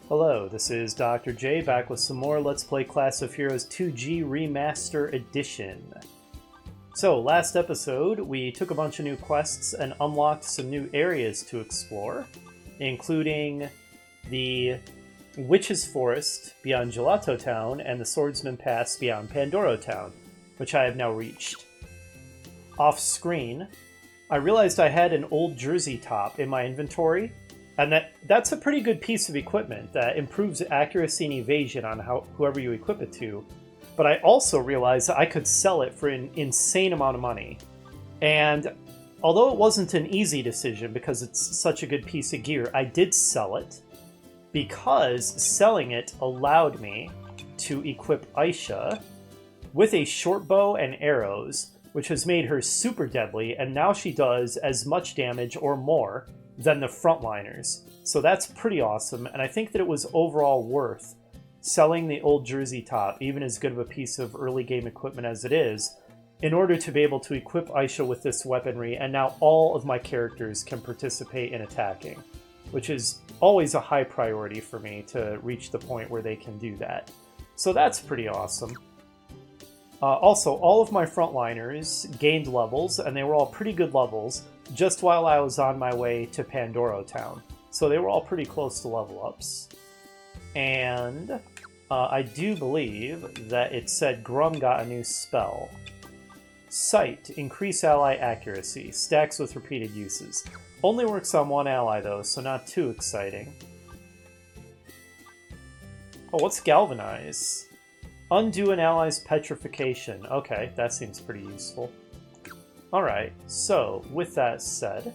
Hello, this is Dr. J back with some more Let's Play Class of Heroes 2G Remaster Edition. So, last episode, we took a bunch of new quests and unlocked some new areas to explore, including the Witch's Forest beyond Gelato Town and the Swordsman Pass beyond Pandoro Town, which I have now reached. Off-screen, I realized I had an old jersey top in my inventory, and that's a pretty good piece of equipment that improves accuracy and evasion on whoever you equip it to. But I also realized that I could sell it for an insane amount of money. And although it wasn't an easy decision because it's such a good piece of gear, I did sell it because selling it allowed me to equip Aisha with a short bow and arrows, which has made her super deadly, and now she does as much damage or more than the frontliners. So that's pretty awesome, and I think that it was overall worth selling the old jersey top, even as good of a piece of early game equipment as it is, in order to be able to equip Aisha with this weaponry, and now all of my characters can participate in attacking, which is always a high priority for me to reach the point where they can do that. So that's pretty awesome. Also, all of my frontliners gained levels, and they were all pretty good levels, just while I was on my way to Pandoro Town. So they were all pretty close to level ups. And I do believe that it said Grum got a new spell. Sight, increase ally accuracy, stacks with repeated uses. Only works on one ally though, so not too exciting. Oh, what's Galvanize? Undo an ally's petrification. Okay, that seems pretty useful. Alright, so with that said,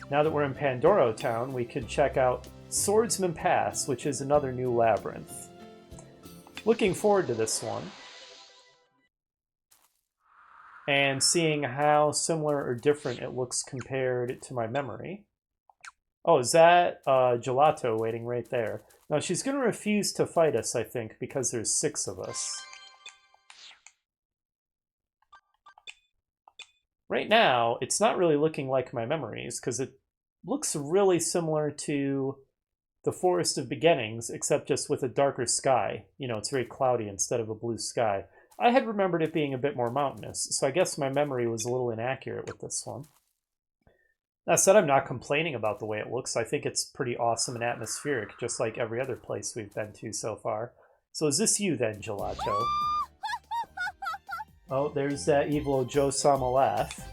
now that we're in Pandoro Town, we could check out Swordsman Pass, which is another new labyrinth. Looking forward to this one. And seeing how similar or different it looks compared to my memory. Oh, is that Gelato waiting right there? Now, she's going to refuse to fight us, I think, because there's 6 of us. Right now, it's not really looking like my memories, because it looks really similar to the Forest of Beginnings, except just with a darker sky. You know, it's very cloudy instead of a blue sky. I had remembered it being a bit more mountainous, so I guess my memory was a little inaccurate with this one. That said, I'm not complaining about the way it looks. I think it's pretty awesome and atmospheric, just like every other place we've been to so far. So is this you then, Gelato? Oh, there's that evil Joe-sama laugh.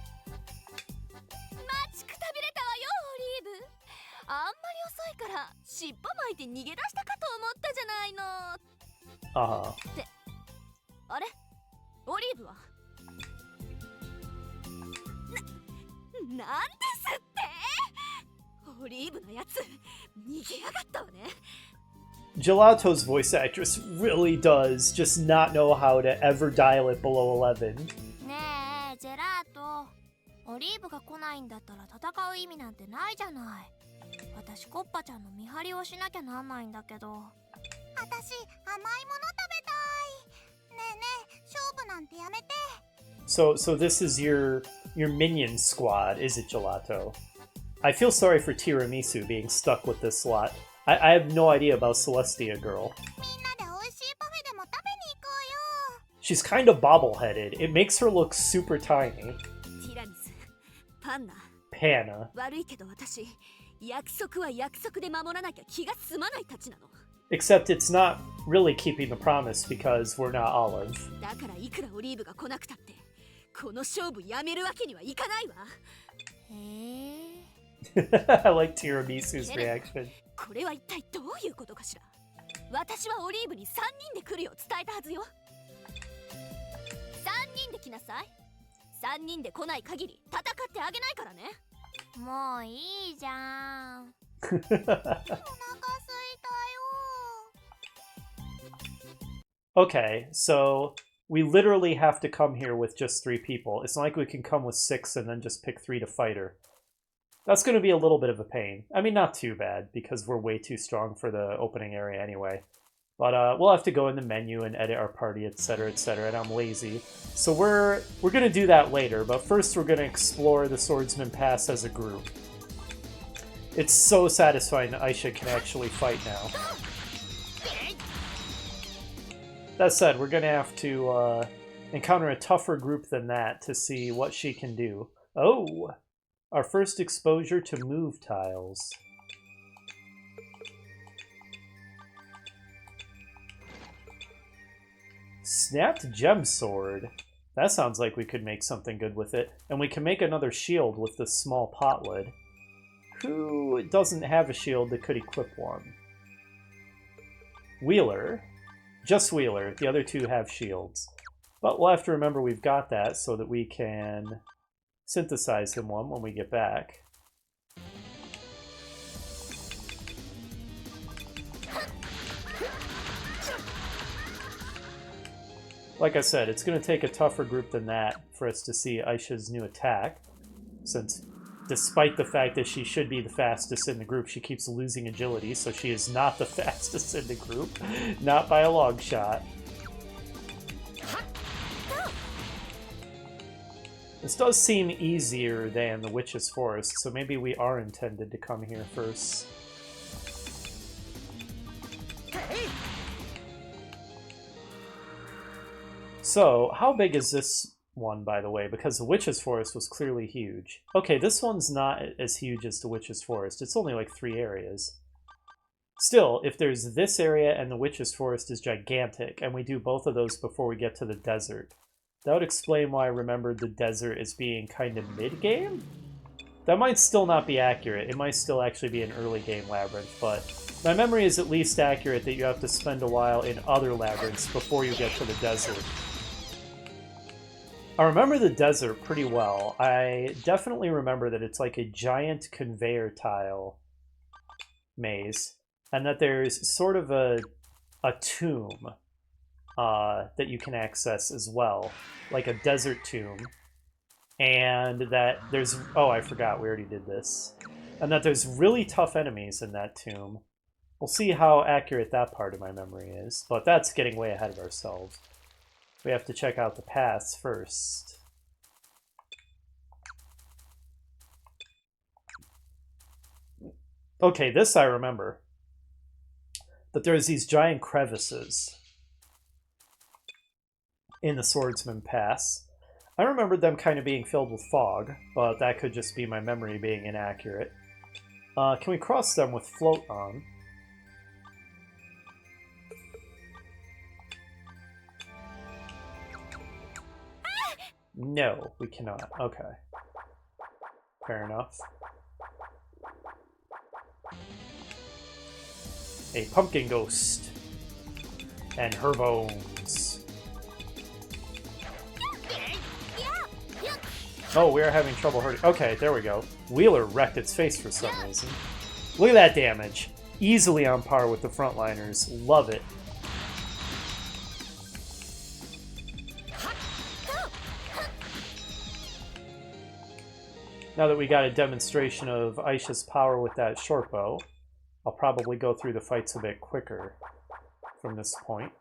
Uh-huh. Gelato's voice actress really does just not know how to ever dial it below 11. So this is your minion squad, is it, Gelato? I feel sorry for Tiramisu being stuck with this lot. I have no idea about Celestia Girl. She's kind of bobble-headed. It makes her look super tiny. Panna. Except it's not really keeping the promise because we're not Olive. I like Tiramisu's reaction. Okay, so we literally have to come here with just 3 people. It's not like we can come with 6 and then just pick 3 to fight her. That's going to be a little bit of a pain. I mean, not too bad, because we're way too strong for the opening area anyway. But we'll have to go in the menu and edit our party, etc., and I'm lazy. So we're going to do that later, but first we're going to explore the Swordsman Pass as a group. It's so satisfying that Aisha can actually fight now. That said, we're going to have to encounter a tougher group than that to see what she can do. Oh! Our first exposure to move tiles. Snapped Gem Sword. That sounds like we could make something good with it. And we can make another shield with this small pot lid. Who doesn't have a shield that could equip one? Wheeler. Just Wheeler. The other two have shields. But we'll have to remember we've got that so that we can synthesize him one when we get back. Like I said, it's going to take a tougher group than that for us to see Aisha's new attack, since despite the fact that she should be the fastest in the group, she keeps losing agility, so she is not the fastest in the group. Not by a long shot. This does seem easier than the Witch's Forest, so maybe we are intended to come here first. So, how big is this one, by the way? Because the Witch's Forest was clearly huge. Okay, this one's not as huge as the Witch's Forest. It's only like 3 areas. Still, if there's this area and the Witch's Forest is gigantic, and we do both of those before we get to the desert, that would explain why I remembered the desert as being kind of mid-game? That might still not be accurate. It might still actually be an early-game labyrinth, but my memory is at least accurate that you have to spend a while in other labyrinths before you get to the desert. I remember the desert pretty well. I definitely remember that it's like a giant conveyor tile maze, and that there's sort of a tomb that you can access as well, like a desert tomb, and that there's... Oh, I forgot, we already did this. And that there's really tough enemies in that tomb. We'll see how accurate that part of my memory is, but that's getting way ahead of ourselves. We have to check out the paths first. Okay, this I remember. That there's these giant crevices in the Swordsman Pass. I remember them kind of being filled with fog, but that could just be my memory being inaccurate. Can we cross them with float on? No, we cannot. Okay. Fair enough. A pumpkin ghost. And her bones. Oh, we are having trouble hurting. Okay, there we go. Wheeler wrecked its face for some reason. Look at that damage. Easily on par with the frontliners. Love it. Now that we got a demonstration of Aisha's power with that short bow, I'll probably go through the fights a bit quicker from this point.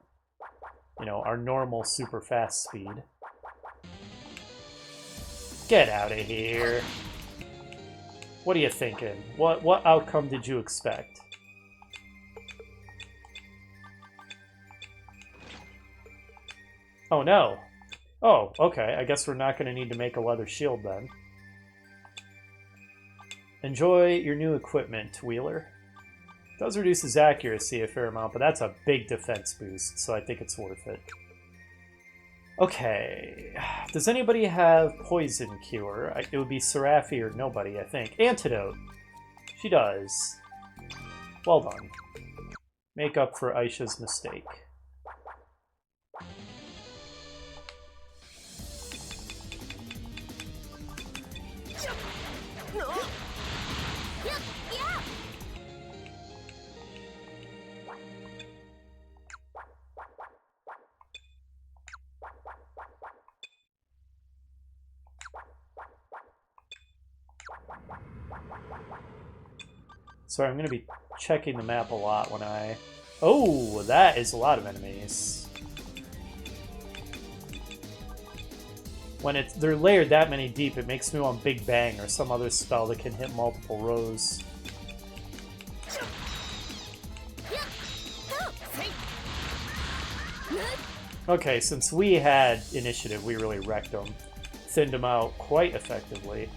You know, our normal super fast speed. Get out of here. What are you thinking? What outcome did you expect? Oh no. Oh, okay. I guess we're not going to need to make a leather shield then. Enjoy your new equipment, Wheeler. It does reduce his accuracy a fair amount, but that's a big defense boost, so I think it's worth it. Okay. Does anybody have Poison Cure? It would be Seraphi or nobody, I think. Antidote. She does. Well done. Make up for Aisha's mistake. Sorry, I'm going to be checking the map a lot when I... Oh, that is a lot of enemies. When they're layered that many deep, it makes me want Big Bang or some other spell that can hit multiple rows. Okay, since we had initiative, we really wrecked them. Thinned them out quite effectively.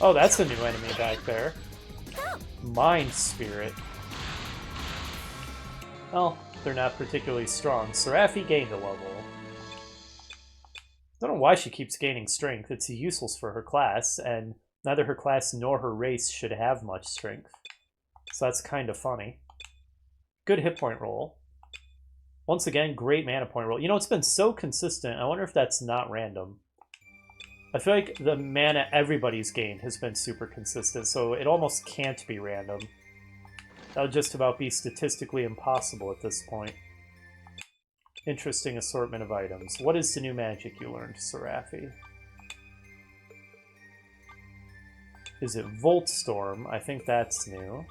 Oh, that's a new enemy back there. Mind Spirit. Well, they're not particularly strong. Seraphi gained a level. Don't know why she keeps gaining strength. It's useless for her class, and neither her class nor her race should have much strength. So that's kind of funny. Good hit point roll. Once again, great mana point roll. You know, it's been so consistent. I wonder if that's not random. I feel like the mana everybody's gained has been super consistent, so it almost can't be random. That would just about be statistically impossible at this point. Interesting assortment of items. What is the new magic you learned, Seraphi? Is it Volt Storm? I think that's new.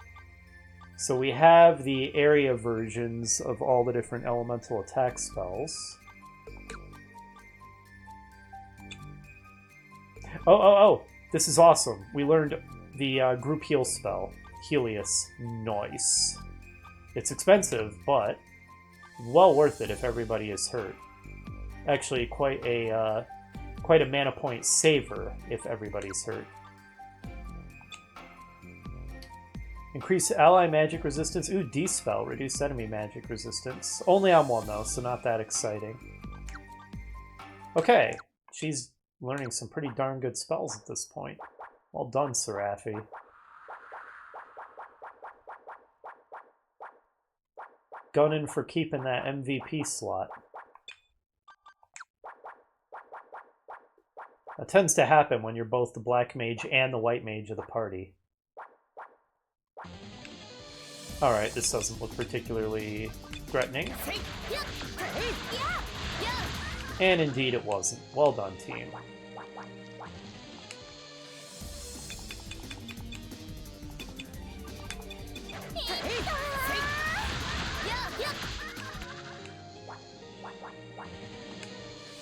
So we have the area versions of all the different elemental attack spells. Oh! This is awesome. We learned the group heal spell. Helios. Nice. It's expensive, but well worth it if everybody is hurt. Actually, quite a mana point saver if everybody's hurt. Increase ally magic resistance. Ooh, D-spell. Reduce enemy magic resistance. Only on one, though, so not that exciting. Okay. She's learning some pretty darn good spells at this point. Well done, Seraphi. Gunning for keeping that MVP slot. That tends to happen when you're both the black mage and the white mage of the party. Alright, this doesn't look particularly threatening. And indeed it wasn't. Well done, team.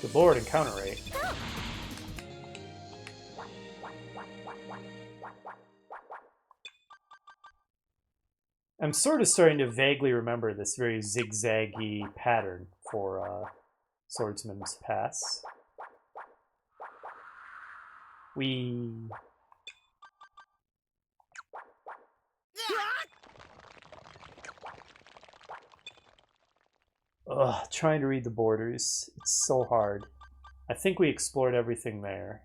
Good lord, encounter rate. I'm sort of starting to vaguely remember this very zigzaggy pattern for Swordsman's Pass. Ugh, trying to read the borders. It's so hard. I think we explored everything there.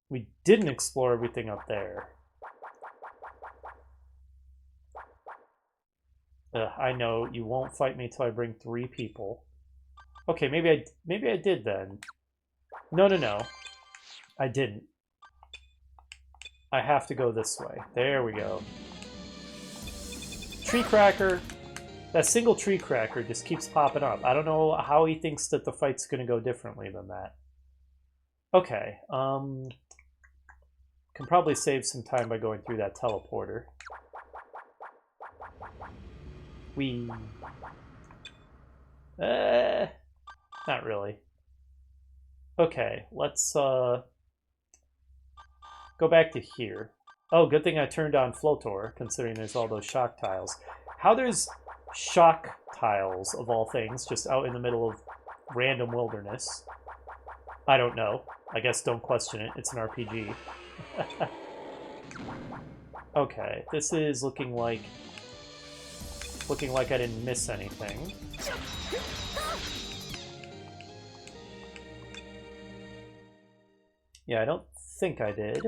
We didn't explore everything up there. Ugh, I know, you won't fight me till I bring 3 people. Okay, maybe I did then. No. I didn't. I have to go this way. There we go. Tree Cracker. That single Tree Cracker just keeps popping up. I don't know how he thinks that the fight's gonna go differently than that. Okay, can probably save some time by going through that teleporter. Not really. Okay, let's go back to here. Oh, good thing I turned on Flotor, considering there's all those shock tiles. How there's shock tiles, of all things, just out in the middle of random wilderness, I don't know. I guess don't question it. It's an RPG. Okay, this is looking like I didn't miss anything. Yeah, I don't think I did.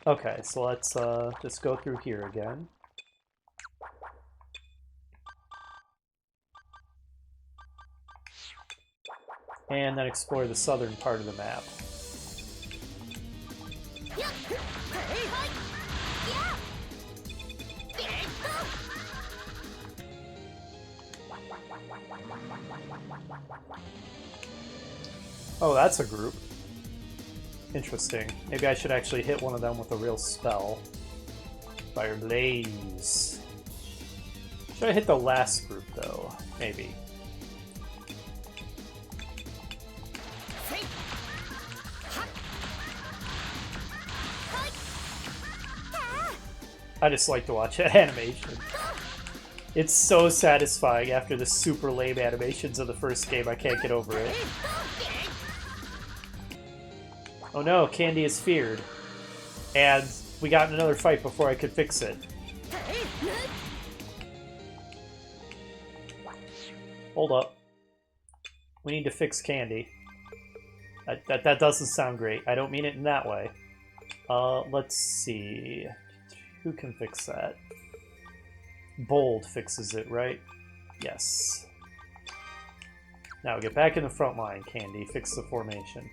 Okay, so let's just go through here again. And then explore the southern part of the map. Oh, that's a group. Interesting. Maybe I should actually hit one of them with a real spell. Fire Blaze. Should I hit the last group, though? Maybe. I just like to watch that animation. It's so satisfying after the super lame animations of the first game. I can't get over it. Oh no, Candy is feared. And we got in another fight before I could fix it. Hold up. We need to fix Candy. That doesn't sound great. I don't mean it in that way. Let's see. Who can fix that? Bold fixes it, right? Yes. Now get back in the front line, Candy. Fix the formation.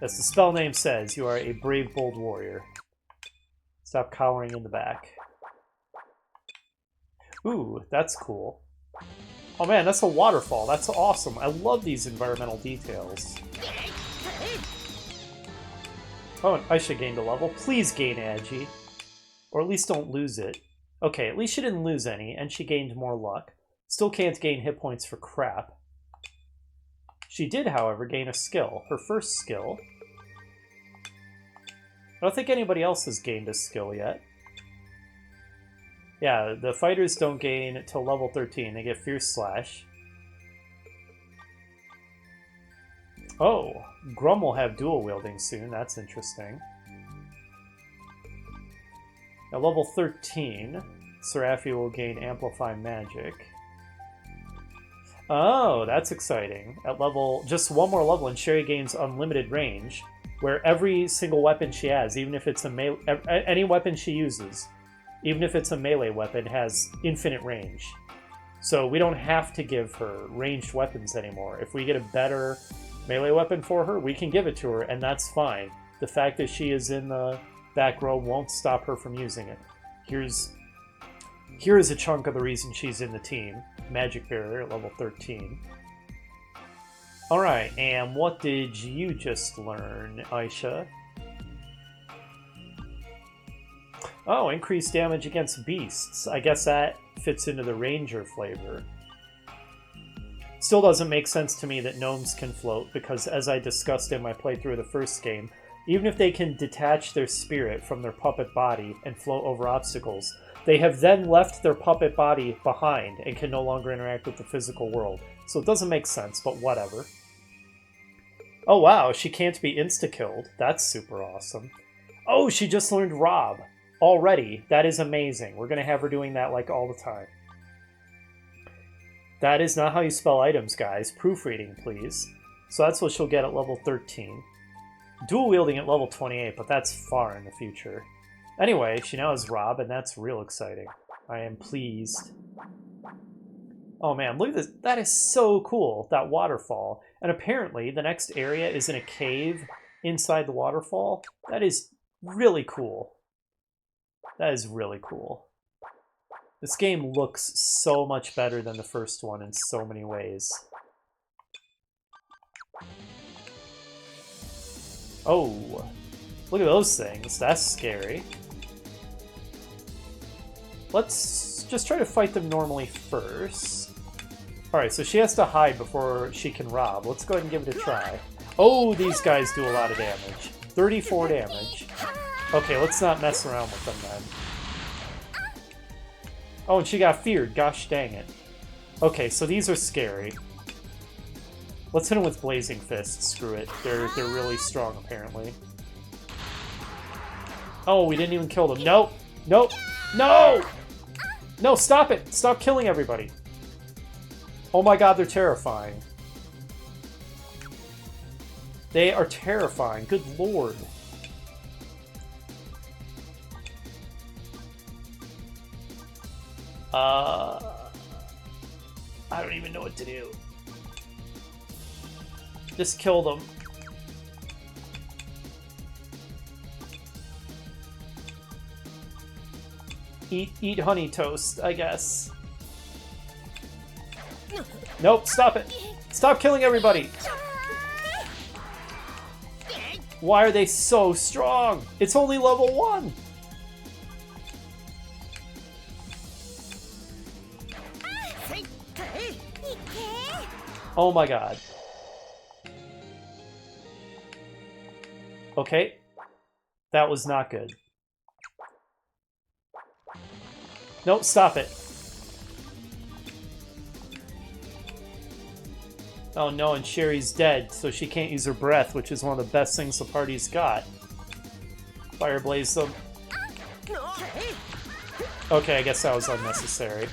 As the spell name says, you are a brave, bold warrior. Stop cowering in the back. Ooh, that's cool. Oh man, that's a waterfall. That's awesome. I love these environmental details. Oh, and Aisha gained a level. Please gain Agi. Or at least don't lose it. Okay, at least she didn't lose any, and she gained more luck. Still can't gain hit points for crap. She did, however, gain a skill. Her first skill. I don't think anybody else has gained a skill yet. Yeah, the fighters don't gain till level 13. They get Fierce Slash. Oh, Grum will have dual wielding soon. That's interesting. At level 13, Seraphi will gain Amplify Magic. Oh, that's exciting. At level, just one more level and Sherry gains unlimited range, where every single weapon she has, even if it's a any weapon she uses, even if it's a melee weapon, has infinite range. So we don't have to give her ranged weapons anymore. If we get a better melee weapon for her, we can give it to her, and that's fine. The fact that she is in the back row won't stop her from using it. Here's a chunk of the reason she's in the team. Magic Barrier at level 13. Alright, and what did you just learn, Aisha? Oh, increased damage against beasts. I guess that fits into the ranger flavor. Still doesn't make sense to me that gnomes can float, because as I discussed in my playthrough of the first game, even if they can detach their spirit from their puppet body and float over obstacles, they have then left their puppet body behind and can no longer interact with the physical world. So it doesn't make sense, but whatever. Oh wow, she can't be insta-killed. That's super awesome. Oh, she just learned Rob. Already. That is amazing. We're going to have her doing that like all the time. That is not how you spell items, guys. Proofreading, please. So that's what she'll get at level 13. Dual wielding at level 28, but that's far in the future. Anyway, she now has Rob, and that's real exciting. I am pleased. Oh man, look at this. That is so cool, that waterfall. And apparently, the next area is in a cave inside the waterfall. That is really cool. That is really cool. This game looks so much better than the first one in so many ways. Oh, look at those things. That's scary. Let's just try to fight them normally first. Alright, so she has to hide before she can rob. Let's go ahead and give it a try. Oh, these guys do a lot of damage. 34 damage. Okay, let's not mess around with them then. Oh, and she got feared. Gosh dang it. Okay, so these are scary. Let's hit them with Blazing Fists. Screw it. They're really strong, apparently. Oh, we didn't even kill them. Nope. Nope. No! No, stop it! Stop killing everybody. Oh my god, they're terrifying. They are terrifying. Good lord. I don't even know what to do. Just kill them. Eat honey toast, I guess. Nope, stop it. Stop killing everybody. Why are they so strong? It's only level 1. Oh my god. Okay. That was not good. Nope, stop it. Oh no, and Sherry's dead, so she can't use her breath, which is one of the best things the party's got. Fire blaze them. Okay, I guess that was unnecessary.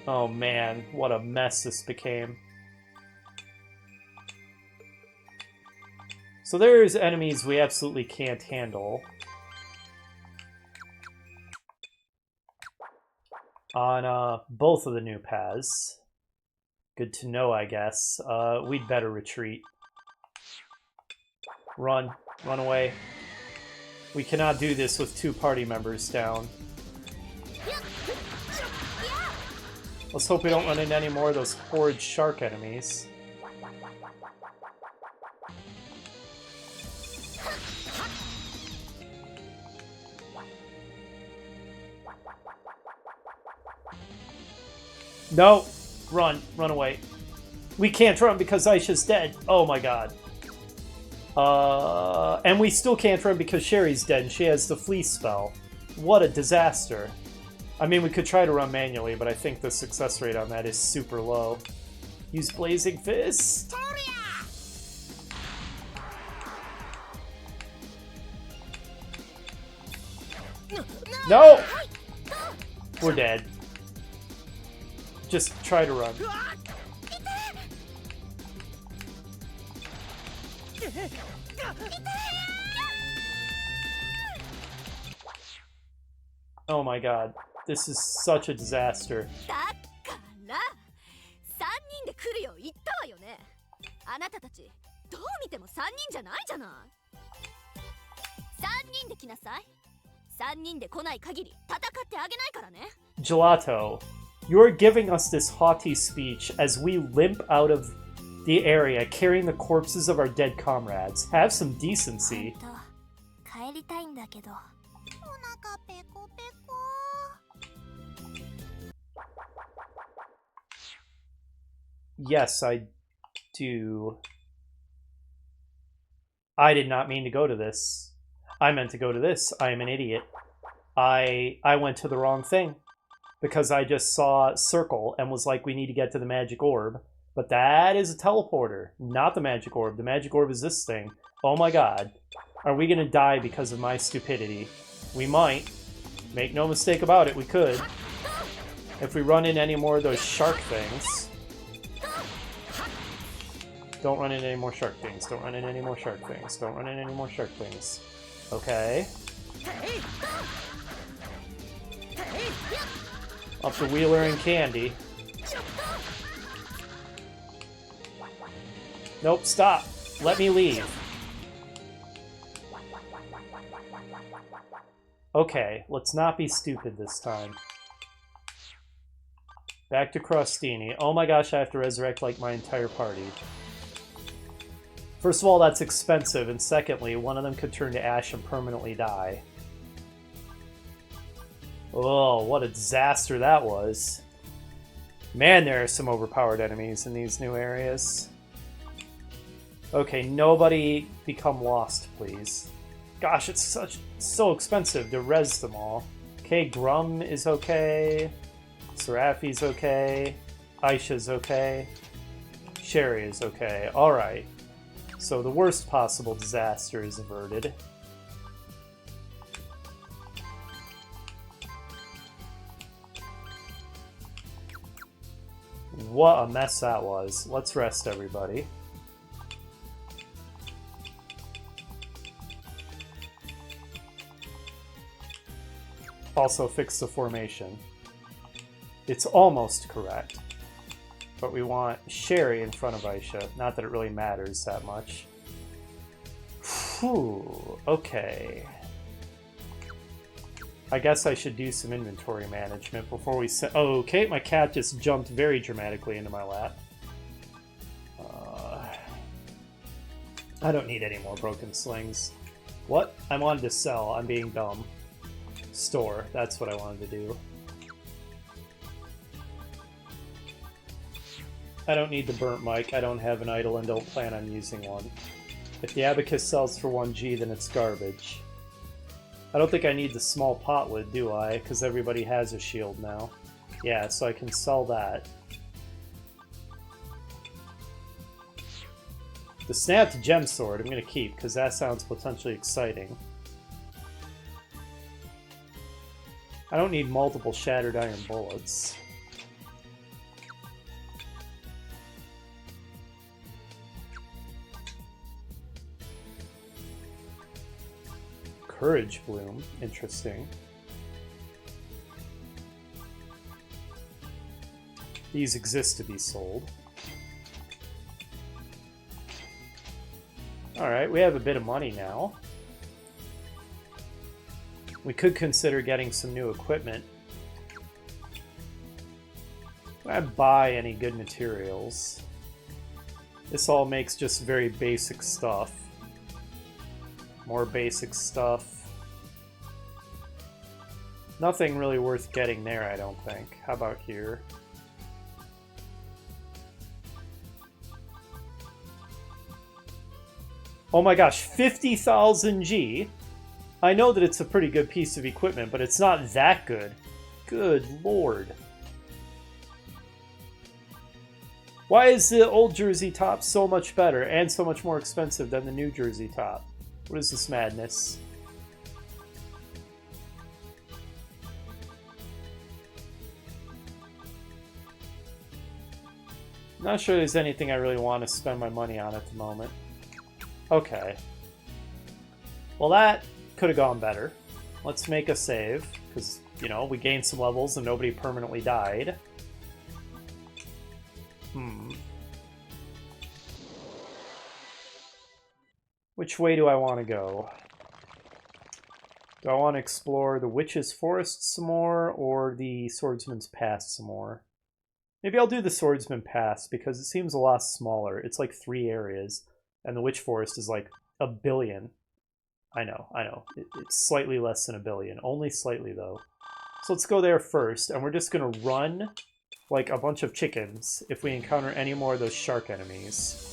Oh man, what a mess this became. So there's enemies we absolutely can't handle. On both of the new paths. Good to know, I guess. We'd better retreat. Run. Run away. We cannot do this with 2 party members down. Let's hope we don't run into any more of those horrid shark enemies. No! Run. Run away. We can't run because Aisha's dead. Oh my god. And we still can't run because Sherry's dead and she has the fleece spell. What a disaster. I mean, we could try to run manually, but I think the success rate on that is super low. Use Blazing Fist. No! We're dead. Just try to run. Oh my god. This is such a disaster. Gelato, you're giving us this haughty speech as we limp out of the area carrying the corpses of our dead comrades. Have some decency. Yes, I do. I did not mean to go to this. I meant to go to this. I am an idiot. I went to the wrong thing. Because I just saw circle and was like, we need to get to the magic orb. But that is a teleporter, not the magic orb. The magic orb is this thing. Oh my god. Are we going to die because of my stupidity? We might. Make no mistake about it, we could. If we run into any more of those shark things. Don't run into any more shark things. Don't run into any more shark things. Don't run into any more shark things. Okay. Up to Wheeler and Candy. Nope, stop. Let me leave. Okay, let's not be stupid this time. Back to Crostini. Oh my gosh, I have to resurrect like my entire party. First of all, that's expensive, and secondly, one of them could turn to ash and permanently die. Oh, what a disaster that was. Man, there are some overpowered enemies in these new areas. Okay, nobody become lost, please. Gosh, it's so expensive to res them all. Okay, Grum is okay. Seraphi's okay. Aisha's okay. Sherry is okay. Alright. So the worst possible disaster is averted. What a mess that was. Let's rest, everybody. Also fix the formation. It's almost correct. But we want Sherry in front of Aisha. Not that it really matters that much. Whew, okay. I guess I should do some inventory management before we set... Oh, okay, my cat just jumped very dramatically into my lap. I don't need any more broken slings. What? I wanted to sell. I'm being dumb. Store. That's what I wanted to do. I don't need the burnt mic. I don't have an idol and don't plan on using one. If the abacus sells for 1G, then it's garbage. I don't think I need the small pot lid, do I? Because everybody has a shield now. Yeah, so I can sell that. The snapped gem sword I'm going to keep, because that sounds potentially exciting. I don't need multiple shattered iron bullets. Courage Bloom, interesting. These exist to be sold. Alright, we have a bit of money now. We could consider getting some new equipment. I buy any good materials. This all makes just very basic stuff. More basic stuff. Nothing really worth getting there, I don't think. How about here? Oh my gosh, 50,000 G! I know that it's a pretty good piece of equipment, but it's not that good. Good lord. Why is the old Jersey top so much better and so much more expensive than the new Jersey top? What is this madness? Not sure there's anything I really want to spend my money on at the moment. Okay. Well, that could have gone better. Let's make a save, because, you know, we gained some levels and nobody permanently died. Which way do I want to go? Do I want to explore the Witch's Forest some more, or the Swordsman's Pass some more? Maybe I'll do the Swordsman Pass, because it seems a lot smaller. It's like 3 areas, and the Witch Forest is like 1 billion. I know. It's slightly less than 1 billion. Only slightly, though. So let's go there first, and we're just going to run like a bunch of chickens if we encounter any more of those shark enemies.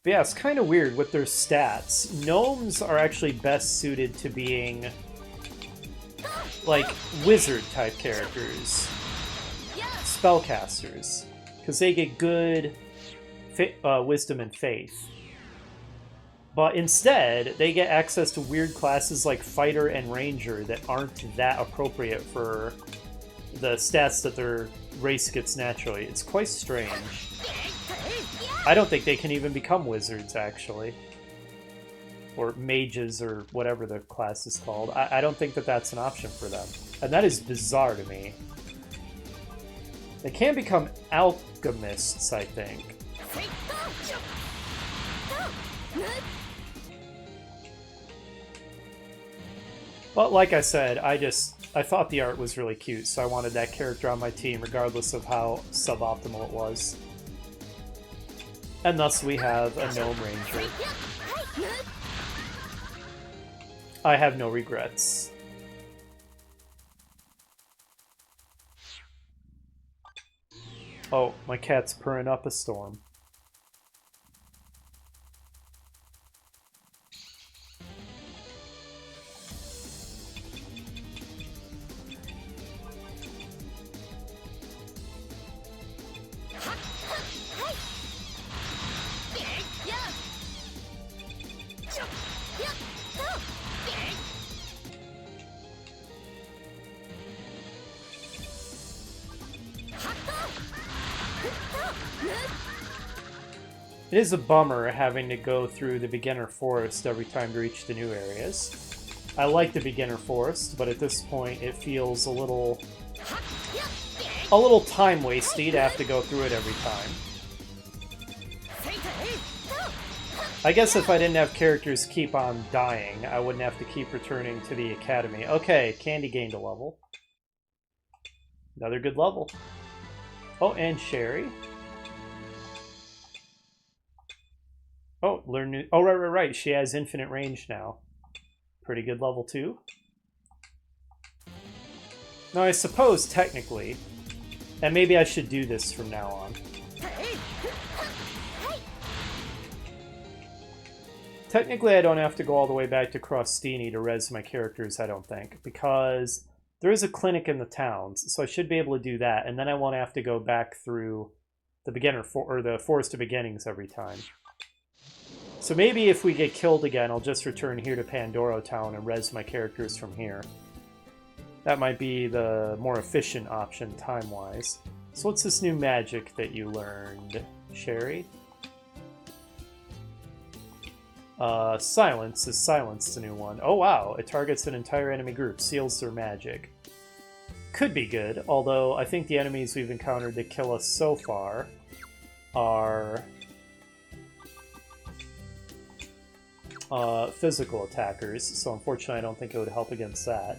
But yeah, it's kind of weird with their stats. Gnomes are actually best suited to being like wizard-type characters. Spellcasters. Because they get good wisdom and faith. But instead, they get access to weird classes like Fighter and Ranger that aren't that appropriate for the stats that their race gets naturally. It's quite strange. I don't think they can even become wizards, actually. Or mages, or whatever the class is called. I don't think that that's an option for them. And that is bizarre to me. They can become alchemists, I think. But like I said, I thought the art was really cute, so I wanted that character on my team regardless of how suboptimal it was. And thus we have a Gnome Ranger. I have no regrets. Oh, my cat's purring up a storm. It is a bummer having to go through the beginner forest every time to reach the new areas. I like the beginner forest, but at this point it feels a little time-wasty to have to go through it every time. I guess if I didn't have characters keep on dying, I wouldn't have to keep returning to the academy. Okay, Candy gained a level. Another good level. Oh, and Sherry. Oh, learn new... Oh, right. She has infinite range now. Pretty good level, too. Now, I suppose, technically, and maybe I should do this from now on. Technically, I don't have to go all the way back to Crostini to res my characters, I don't think, because there is a clinic in the towns, so I should be able to do that, and then I won't have to go back through the the Forest of Beginnings every time. So maybe if we get killed again, I'll just return here to Pandoro Town and res my characters from here. That might be the more efficient option time-wise. So what's this new magic that you learned, Sherry? Silence is Silence, the new one. Oh wow, it targets an entire enemy group, seals their magic. Could be good, although I think the enemies we've encountered that kill us so far are physical attackers, so unfortunately I don't think it would help against that.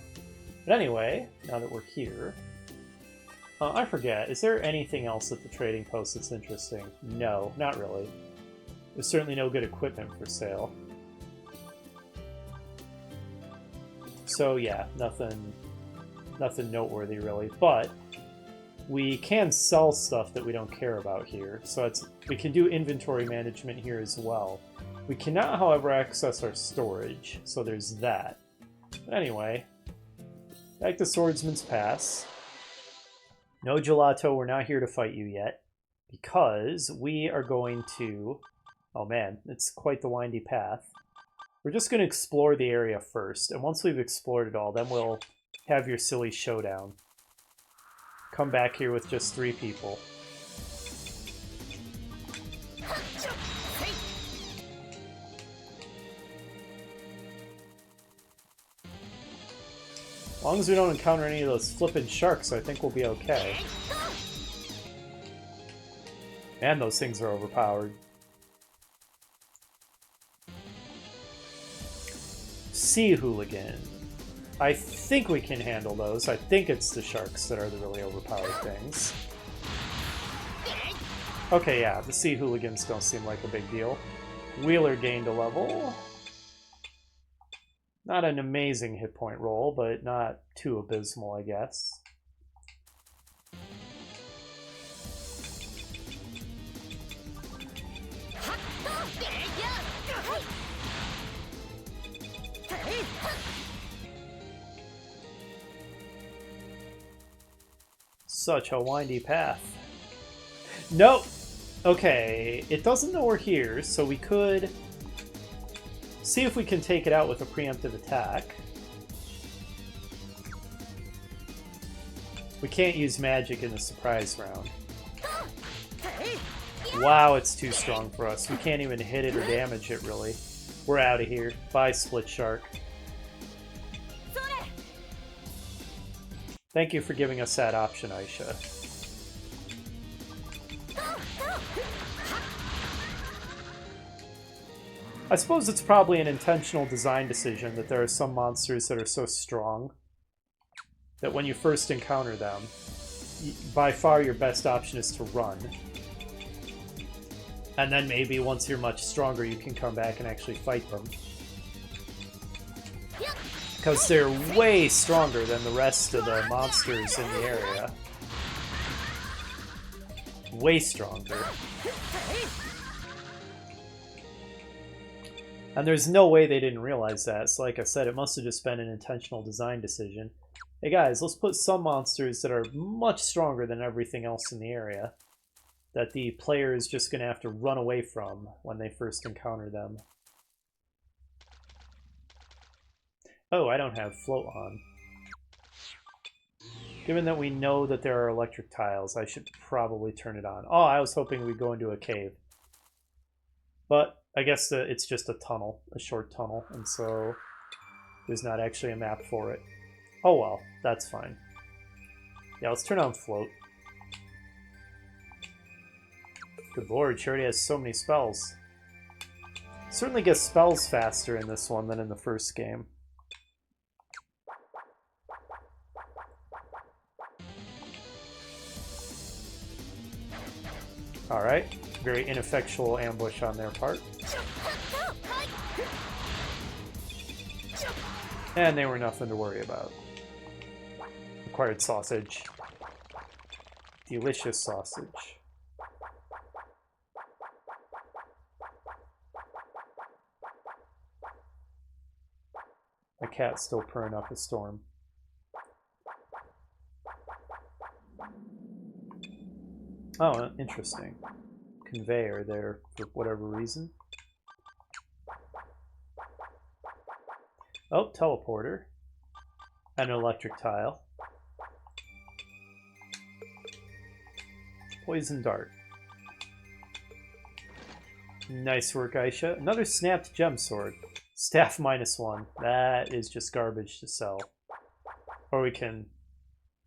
But anyway, now that we're here... I forget, is there anything else at the trading post that's interesting? No, not really. There's certainly no good equipment for sale. So yeah, nothing noteworthy really, but we can sell stuff that we don't care about here. So we can do inventory management here as well. We cannot, however, access our storage, so there's that. But anyway, back to Swordsman's Pass. No Gelato, we're not here to fight you yet, because we are going to... Oh man, it's quite the windy path. We're just going to explore the area first, and once we've explored it all, then we'll have your silly showdown. Come back here with just 3 people. As long as we don't encounter any of those flippin' sharks, I think we'll be okay. Man, those things are overpowered. Sea Hooligan. I think we can handle those. I think it's the sharks that are the really overpowered things. Okay, yeah, the Sea Hooligans don't seem like a big deal. Wheeler gained a level. Not an amazing hit point roll, but not too abysmal, I guess. Such a windy path. Nope! Okay, it doesn't know we're here, so we could see if we can take it out with a preemptive attack. We can't use magic in the surprise round. Wow, it's too strong for us. We can't even hit it or damage it, really. We're out of here. Bye, Split Shark. Thank you for giving us that option, Aisha. I suppose it's probably an intentional design decision that there are some monsters that are so strong that when you first encounter them, by far your best option is to run. And then maybe once you're much stronger, you can come back and actually fight them. Because they're way stronger than the rest of the monsters in the area. Way stronger. And there's no way they didn't realize that. So like I said, it must have just been an intentional design decision. Hey guys, let's put some monsters that are much stronger than everything else in the area that the player is just going to have to run away from when they first encounter them. Oh, I don't have float on. Given that we know that there are electric tiles, I should probably turn it on. Oh, I was hoping we'd go into a cave. But I guess it's just a tunnel, a short tunnel, and so there's not actually a map for it. Oh well, that's fine. Yeah, let's turn on float. Good lord, she already has so many spells. Certainly gets spells faster in this one than in the first game. Alright, very ineffectual ambush on their part. And they were nothing to worry about. Required sausage. Delicious sausage. My cat's still purring up a storm. Oh, interesting. Conveyor there for whatever reason. Oh, teleporter. And an electric tile. Poison dart. Nice work, Aisha. Another snapped gem sword. Staff -1. That is just garbage to sell. Or we can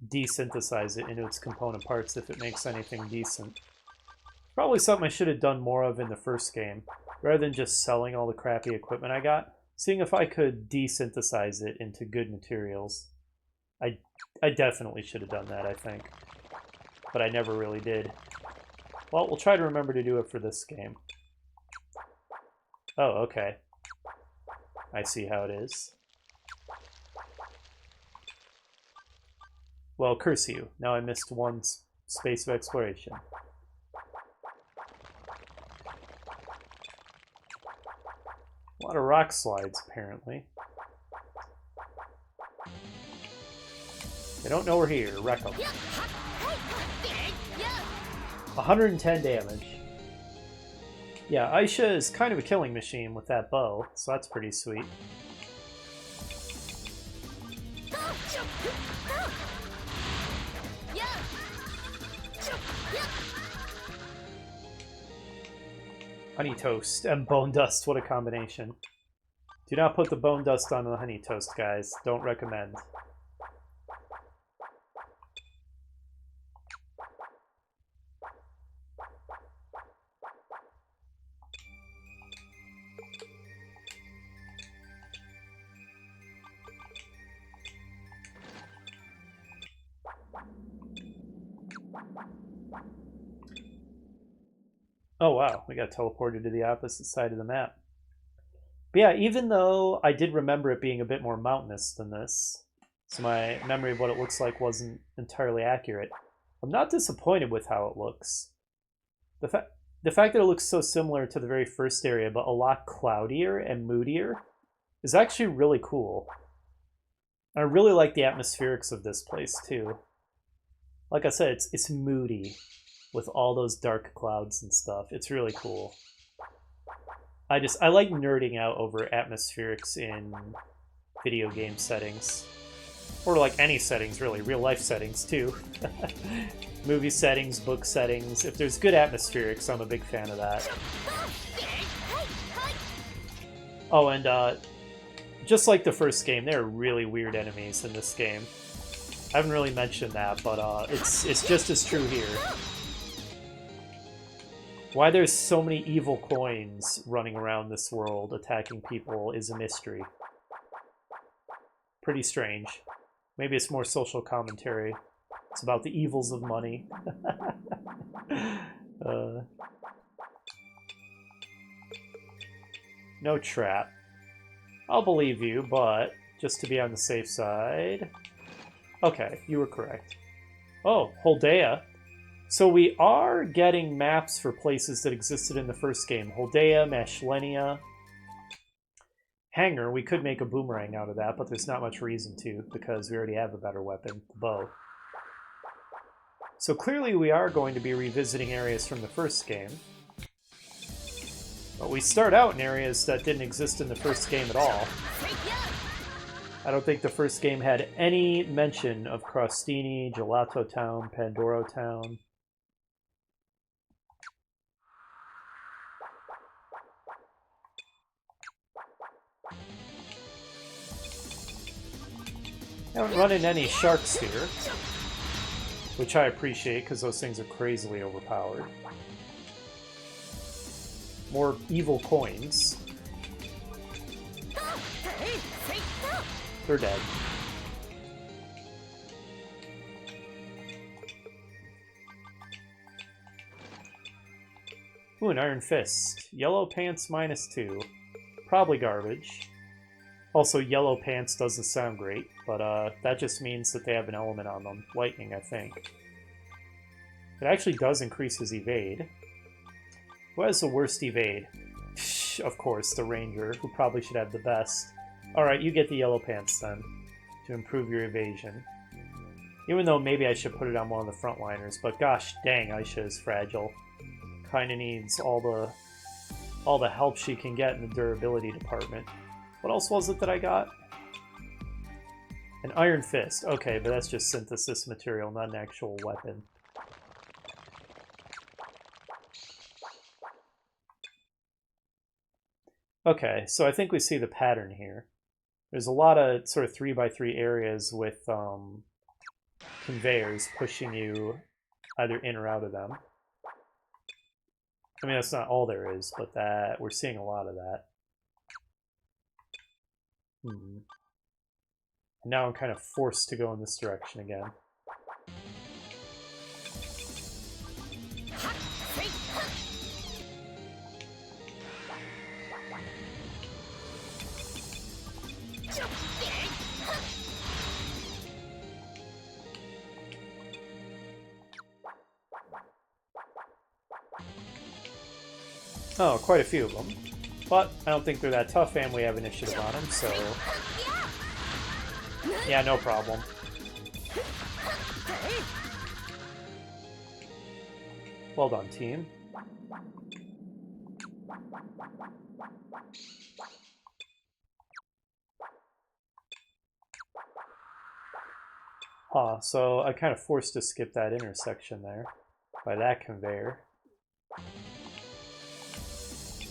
desynthesize it into its component parts if it makes anything decent. Probably something I should have done more of in the first game. Rather than just selling all the crappy equipment I got, seeing if I could desynthesize it into good materials. I definitely should have done that, I think. But I never really did. Well, we'll try to remember to do it for this game. Oh, okay. I see how it is. Well, curse you. Now I missed one space of exploration. A lot of rock slides, apparently. They don't know we're here. Wreck them. 110 damage. Yeah, Aisha is kind of a killing machine with that bow, so that's pretty sweet. Honey toast and bone dust, what a combination. Do not put the bone dust on the honey toast, guys. Don't recommend. Oh wow, we got teleported to the opposite side of the map. But yeah, even though I did remember it being a bit more mountainous than this, so my memory of what it looks like wasn't entirely accurate, I'm not disappointed with how it looks. The fact that it looks so similar to the very first area, but a lot cloudier and moodier, is actually really cool. I really like the atmospherics of this place too. Like I said, it's moody with all those dark clouds and stuff. It's really cool. I like nerding out over atmospherics in video game settings. Or like any settings, really. Real life settings, too. Movie settings, book settings. If there's good atmospherics, I'm a big fan of that. Oh, and just like the first game, there are really weird enemies in this game. I haven't really mentioned that, but it's just as true here. Why there's so many evil coins running around this world attacking people is a mystery. Pretty strange. Maybe it's more social commentary. It's about the evils of money. No trap. I'll believe you, but just to be on the safe side... Okay, you were correct. Oh, Holdea. So we are getting maps for places that existed in the first game. Holdea, Mashlenia. Hanger, we could make a boomerang out of that, but there's not much reason to, because we already have a better weapon, the bow. So clearly we are going to be revisiting areas from the first game. But we start out in areas that didn't exist in the first game at all. I don't think the first game had any mention of Crostini, Gelato Town, Pandoro Town. I haven't run into any sharks here, which I appreciate because those things are crazily overpowered. More evil coins. They're dead. Ooh, an Iron Fist. Yellow Pants -2. Probably garbage. Also, yellow pants doesn't sound great, but that just means that they have an element on them. Lightning, I think. It actually does increase his evade. Who has the worst evade? Of course, the ranger, who probably should have the best. Alright, you get the yellow pants then, to improve your evasion. Even though maybe I should put it on one of the frontliners, but gosh dang, Aisha is fragile. Kinda needs all the help she can get in the durability department. What else was it that I got? An iron fist. Okay, but that's just synthesis material, not an actual weapon. Okay, so I think we see the pattern here. There's a lot of sort of 3x3 areas with conveyors pushing you either in or out of them. I mean, that's not all there is, but that we're seeing a lot of that. And now I'm kind of forced to go in this direction again. Oh, quite a few of them. But I don't think they're that tough, and we have initiative on them, so... Yeah, no problem. Well done, team. So I kind of forced to skip that intersection there by that conveyor.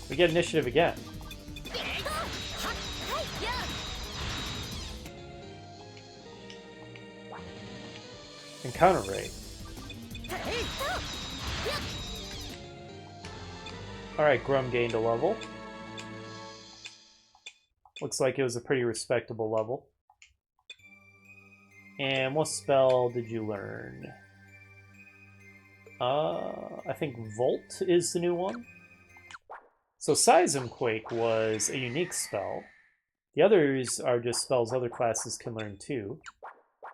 We get initiative again. Encounter rate. Alright, Grum gained a level. Looks like it was a pretty respectable level. And what spell did you learn? I think Volt is the new one. So Seismquake was a unique spell. The others are just spells other classes can learn too.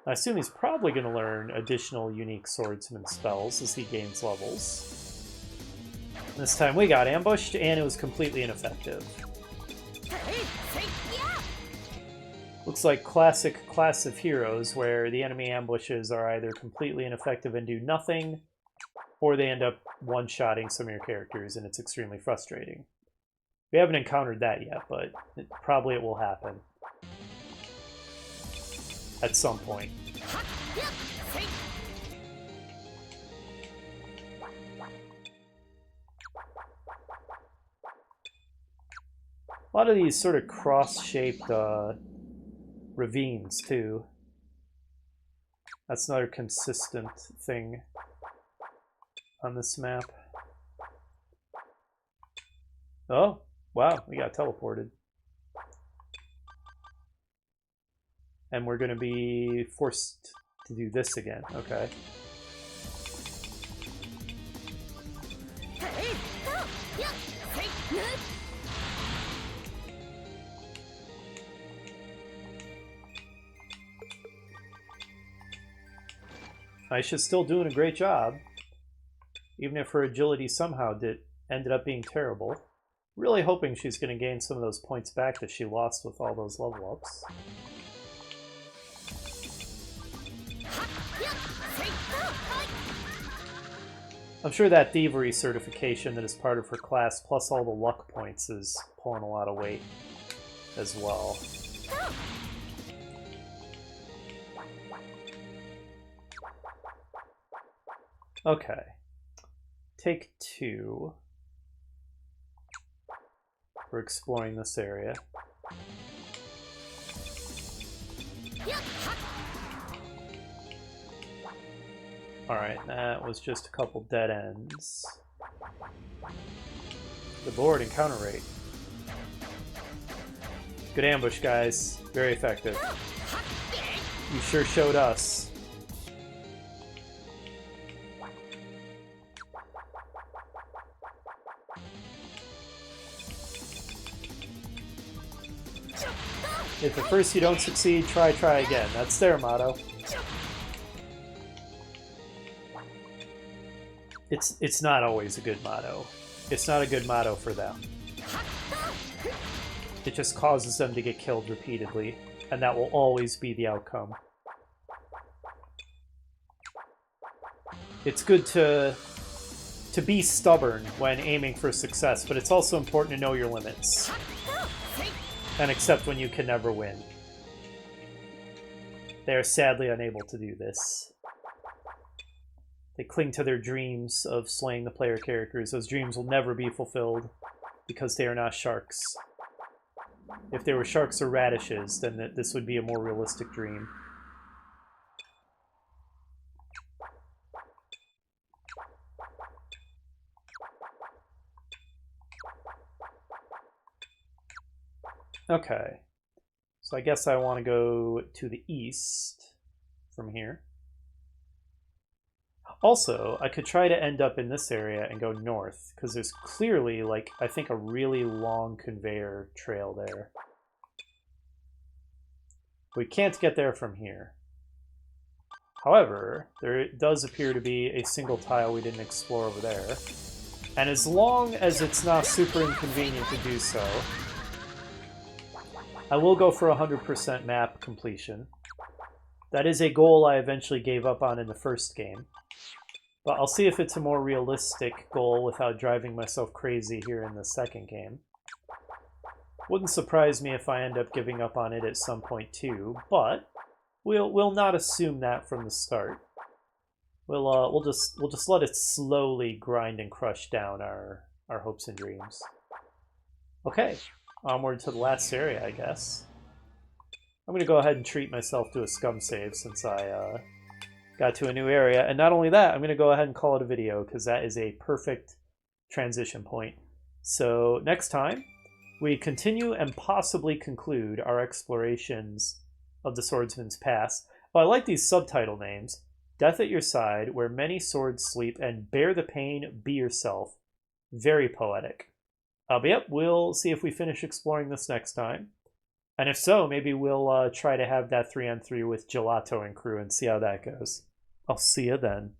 I assume he's probably going to learn additional unique swordsman spells as he gains levels. This time we got ambushed, and it was completely ineffective. Looks like classic class of heroes, where the enemy ambushes are either completely ineffective and do nothing, or they end up one-shotting some of your characters, and it's extremely frustrating. We haven't encountered that yet, but probably it will happen. At some point. A lot of these sort of cross-shaped ravines, too. That's another consistent thing on this map. Oh, wow, we got teleported. And we're going to be forced to do this again. Okay. Aisha's still doing a great job, even if her agility somehow ended up being terrible. Really hoping she's going to gain some of those points back that she lost with all those level ups. I'm sure that thievery certification that is part of her class, plus all the luck points, is pulling a lot of weight as well. Okay. Take 2 for exploring this area. Alright, that was just a couple dead ends. The board encounter rate. Good ambush, guys. Very effective. You sure showed us. If at first you don't succeed, try again. That's their motto. It's not always a good motto. It's not a good motto for them. It just causes them to get killed repeatedly, and that will always be the outcome. It's good to be stubborn when aiming for success, but it's also important to know your limits and accept when you can never win. They are sadly unable to do this. They cling to their dreams of slaying the player characters. Those dreams will never be fulfilled because they are not sharks. If they were sharks or radishes, then this would be a more realistic dream. Okay, so I guess I want to go to the east from here. Also, I could try to end up in this area and go north, because there's clearly, like, I think a really long conveyor trail there. We can't get there from here. However, there does appear to be a single tile we didn't explore over there. And as long as it's not super inconvenient to do so, I will go for 100% map completion. That is a goal I eventually gave up on in the first game. But I'll see if it's a more realistic goal without driving myself crazy here in the second game. Wouldn't surprise me if I end up giving up on it at some point too, but we'll not assume that from the start. We'll just let it slowly grind and crush down our hopes and dreams. Okay. Onward to the last area, I guess. I'm going to go ahead and treat myself to a scum save since I got to a new area. And not only that, I'm going to go ahead and call it a video because that is a perfect transition point. So next time, we continue and possibly conclude our explorations of the Swordsman's Pass. Oh, I like these subtitle names. Death at Your Side, Where Many Swords Sleep, and Bear the Pain, Be Yourself. Very poetic. But yep, we'll see if we finish exploring this next time. And if so, maybe we'll try to have that 3-on-3 with Gelato and crew and see how that goes. I'll see you then.